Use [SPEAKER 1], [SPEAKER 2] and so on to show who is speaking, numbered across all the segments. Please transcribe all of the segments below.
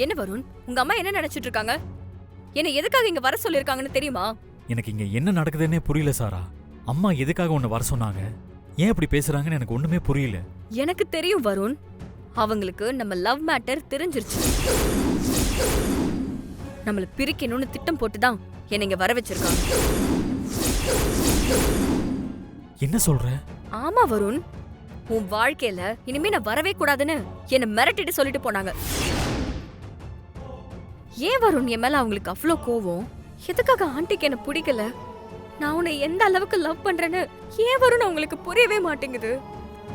[SPEAKER 1] என்ன வருண், உங்க அம்மா என்ன நினைச்சிட்டு இருக்காங்க? என்ன எதுக்காக இங்க வர சொல்லிருக்காங்கன்னு தெரியுமா?
[SPEAKER 2] எனக்கு இங்க என்ன நடக்குதுன்னே புரியல சாரா. அம்மா எதுக்காக உன்னை வர சொன்னாங்க, ஏன் இப்படி பேசுறாங்கன்னு எனக்கு ஒண்ணுமே புரியல.
[SPEAKER 1] எனக்கு தெரியும் வருண், அவங்களுக்கு நம்ம லவ் மேட்டர் தெரிஞ்சிருச்சு. நம்மள பிரிக்கணும்னு திட்டம் போட்டுதான் என்ன இங்க வர வச்சிருக்காங்க.
[SPEAKER 2] என்ன சொல்ற?
[SPEAKER 1] ஆமா வருண், உன் வாழ்க்கையில இனிமே நான் வரவே கூடாதுன்னு என்ன மிரட்டிட்டு சொல்லிட்டு போனாங்க. ஏன் வருண் என் மேல அவங்களுக்கு அவ்வளோ கோவம்? எதுக்காக ஆண்டிக்கு என்ன பிடிக்கல? நான் உன்னை எந்த அளவுக்கு லவ் பண்றேன்னு ஏன் வருண் அவங்களுக்கு புரியவே மாட்டேங்குது?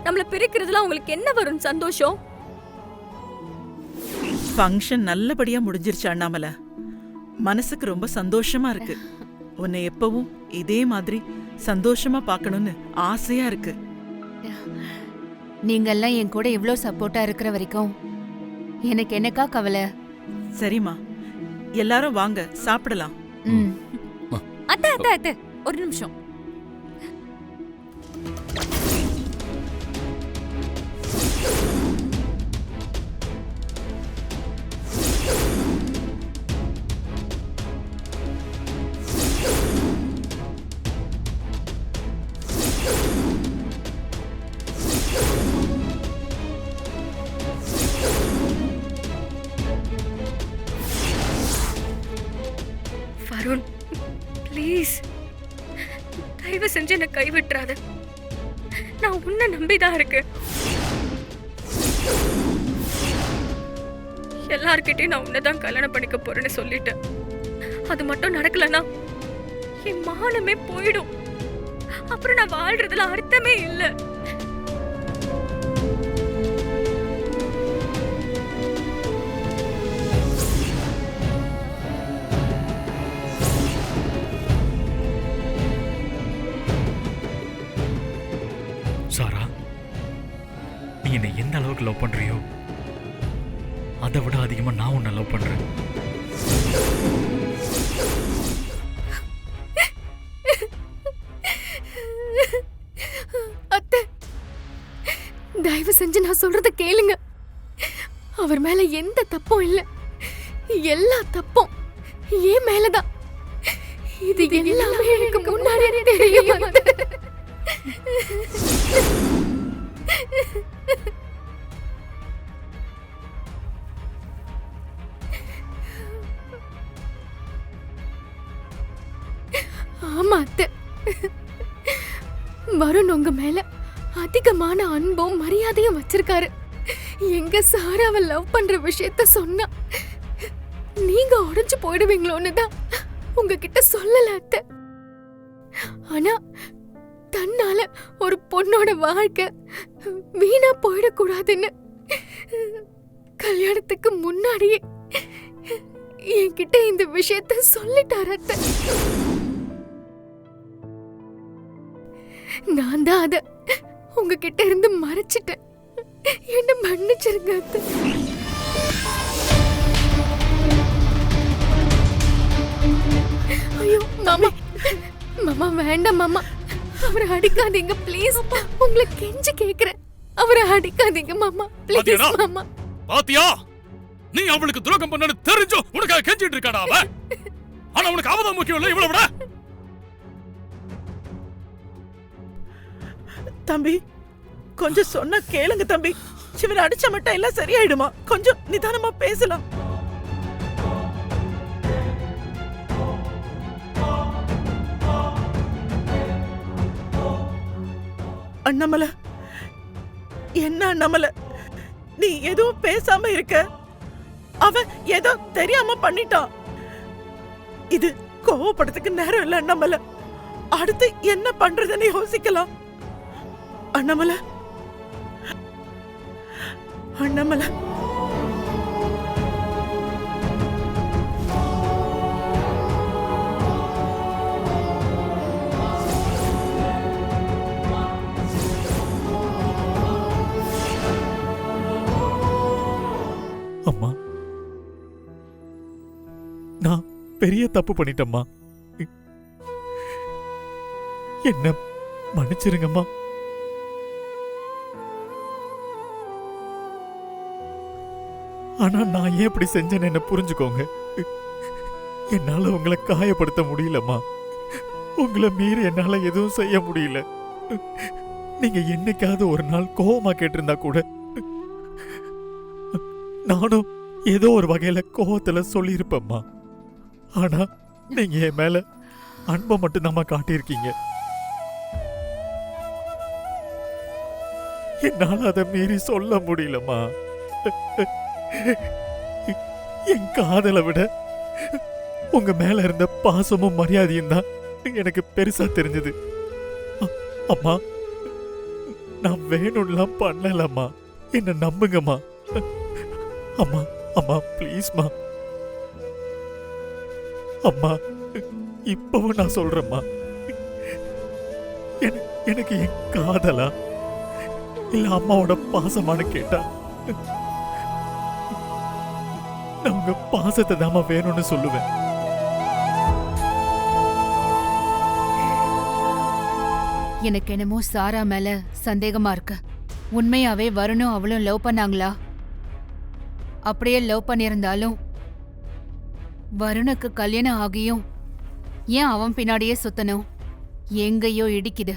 [SPEAKER 1] நம்மள பிரிக்கிறதுல அவங்களுக்கு என்ன வருண் சந்தோஷம்?
[SPEAKER 3] ஃபங்க்ஷன் நல்லபடியா முடிஞ்சிருச்சு அண்ணாமலை. மனசுக்கு ரொம்ப சந்தோஷமா இருக்கு. உன்னை எப்பவும் இதே மாதிரி சந்தோஷமா பார்க்கணும்னு ஆசையா இருக்கு.
[SPEAKER 4] நீங்கெல்லாம் என் கூட இவ்ளோ சப்போர்ட்டா இருக்கிற வரைக்கும் எனக்கு என்னக்கா கவலை?
[SPEAKER 3] சரிம்மா, எல்லாரும் வாங்க சாப்பிடலாம்.
[SPEAKER 4] ம்.
[SPEAKER 1] அத்தை அத்தை அத்தை, ஒரு நிமிஷம். வருண் ப்ளீஸ், தயவு செஞ்சு என்ன கைவிட்டுறாத. நான் உன்னை நம்பிதான் இருக்கேன். எல்லார்கிட்டயும் நான் உன்னதான் கல்யாணம் பண்ணிக்க போறேன்னு சொல்லிட்டேன். அது மட்டும் நடக்கலன்னா என் மானமே போயிடும். அப்புறம் நான் வாழ்றதுல அர்த்தமே இல்லை.
[SPEAKER 2] சாரா, நீ என்னை எந்த அளவுக்கு லவ் பண்றியோ அதை விட அதிகமா நான் உன்னை லவ் பண்றேன்.
[SPEAKER 1] அத்தை, தயவு செஞ்சு நான் சொல்றத கேளுங்க. அவர் மேல எந்த தப்பும் இல்ல. எல்லா தப்பும் ஏன் மேலதான். இது எல்லாமே எனக்கு முன்னாடியே தெரியும். ஆமா அத்தை, வருண் உங்க மேல அதிகமான அன்பும் மரியாதையும் வச்சிருக்காரு. எங்க சாராவை லவ் பண்ற விஷயத்த சொன்னா நீங்க உடைஞ்சு போயிடுவீங்களோன்னு தான் உங்ககிட்ட சொல்லல அத்தை. ஆனா தன்னால ஒரு பொண்ணோட வாழ்க்கை வீணா போயிடக்கூடாதுன்னு கல்யாணத்துக்கு முன்னாடியே என்கிட்ட இந்த விஷயத்த சொல்லிட்டாரு அத்தை. நான் தான் அத உங்ககிட்ட இருந்து மறைச்சிட்டேன். என்ன மன்னிச்சிருங்க அத்தை. ஐயோ மாமா, மாமா வேண்டாம் மாமா, அவரை அடிக்காதீங்க ப்ளீஸ். உங்களை கெஞ்சி கேக்குறேன், அவரை அடிக்காதீங்க மாமா ப்ளீஸ். மாமா
[SPEAKER 5] பாத்தியா, நீ அவளுக்கு துரோகம் பண்ணனு தெரிஞ்சோ உனக்காக கெஞ்சிட்டு இருக்காடா அவ. ஆனா உனக்கு அவதான் முக்கியம் இல்ல இவ்வளவு விட.
[SPEAKER 3] தம்பி, கொஞ்சம் சொன்னா கேளுங்க தம்பி. சிவனை அடிச்ச மட்டும் எல்லாம் சரியாயிடுமா? கொஞ்சம் நிதானமா பேசலாம். அண்ணாமலை, என்ன அண்ணாமலை, நீ எதுவும் பேசாம இருக்க? அவன் ஏதோ தெரியாம பண்ணிட்டான். இது கோவப்படுறதுக்கு நேரம் இல்ல அண்ணாமலை. அடுத்து என்ன பண்றதுன்னு யோசிக்கலாம். அண்ணாமலை, அண்ணாமலை,
[SPEAKER 2] அம்மா, நான் பெரிய தப்பு பண்ணிட்டேம்மா. என்ன மன்னிச்சிருங்கம்மா. ஆனா நான் ஏன் இப்படி செஞ்சேன்னு என்ன புரிஞ்சுக்கோங்க. என்னால உங்களை காயப்படுத்த முடியலம்மா. உங்களை மீறி என்னால எதுவும் செய்ய முடியல. நீங்க என்னைக்காவது ஒரு நாள் கோவமா கேட்டிருந்தா கூட நானும் ஏதோ ஒரு வகையில கோவத்துல சொல்லியிருப்பேம்மா. ஆனா நீங்க என் மேல அன்பை மட்டும்தாம்மா காட்டியிருக்கீங்க. என்னால அதை மீறி சொல்ல முடியலம்மா. என் காதலை விட உங்க மேல இருந்த பாசமும் மரியாதையும் தான் எனக்கு பெருசா தெரிஞ்சது. அம்மா, நான் வேணும்லாம் பண்ணலம்மா. என்ன நம்புங்கம்மா. அம்மா அம்மா ப்ளீஸ்மா. அம்மா, இப்பவும் நான் சொல்றேம்மா, எனக்கு என் காதலா இல்ல அம்மாவோட பாசமானு கேட்டா நான் உங்க பாசத்தை தாமா வேணும்னு சொல்லுவேன்.
[SPEAKER 4] எனக்கு என்னமோ சாரா மேல சந்தேகமா இருக்கு. உண்மையாவே வருணும் அவளும் லவ் பண்ணாங்களா? அப்படியே லவ் பண்ணியிருந்தாலும் வருணுக்கு கல்யாணம் ஆகியும் ஏன் அவன் பின்னாடியே சுத்தணும்? எங்கேயோ இடிக்குது.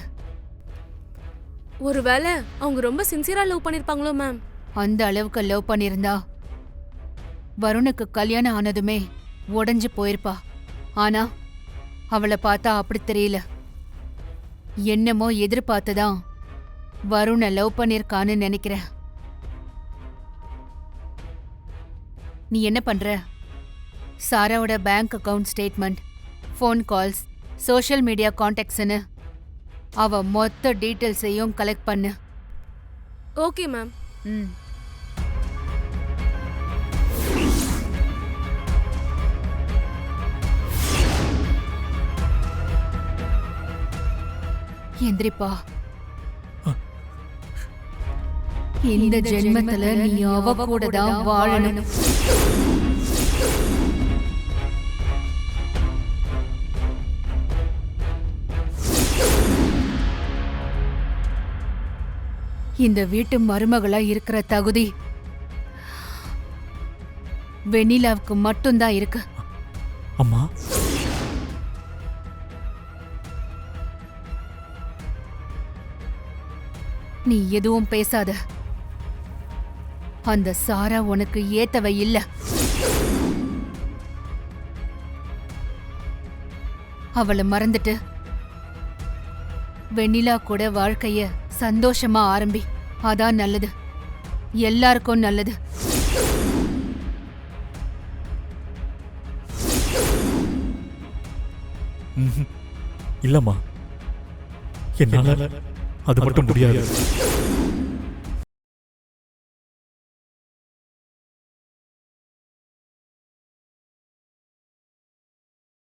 [SPEAKER 1] ஒருவேளை அவங்க ரொம்ப சின்சியரா லவ் பண்ணிருப்பாங்களோ மேம்.
[SPEAKER 4] அந்த அளவுக்கு லவ் பண்ணியிருந்தா வருணுக்கு கல்யாணம் ஆனதுமே உடைஞ்சு போயிருப்பா. ஆனா அவளை பார்த்தா அப்படி தெரியல. என்னமோ எதிர்பார்த்துதான் வருணை லவ் பண்ணிருக்கான்னு நினைக்கிறேன். நீ என்ன பண்ற? சாராவோட bank account statement, phone calls, social media கான்டாக்ட்ஸ்னு அவ மொத்த டீட்டெயில்ஸையும் கலெக்ட் பண்ணு.
[SPEAKER 1] Okay ma'am.
[SPEAKER 4] ம். எந்திரிப்பா. இந்த ஜென்மத்துல நீ அவ கூட தான் வாழணும். இந்த வீட்டு மருமகளா இருக்கிற தகுதி வெண்ணிலாவுக்கு மட்டும்தான் இருக்கு.
[SPEAKER 2] அம்மா,
[SPEAKER 4] நீ எதுவும் பேசாத. அந்த சாரா உனக்கு ஏத்தவ இல்ல. அவளை மறந்துட்டு வெண்ணிலா கூட வாழ்க்கைய சந்தோஷமா ஆரம்பி. அதான் நல்லது, எல்லாருக்கும் நல்லது.
[SPEAKER 2] இல்லம்மா, என்னால அது மட்டும் முடியாது.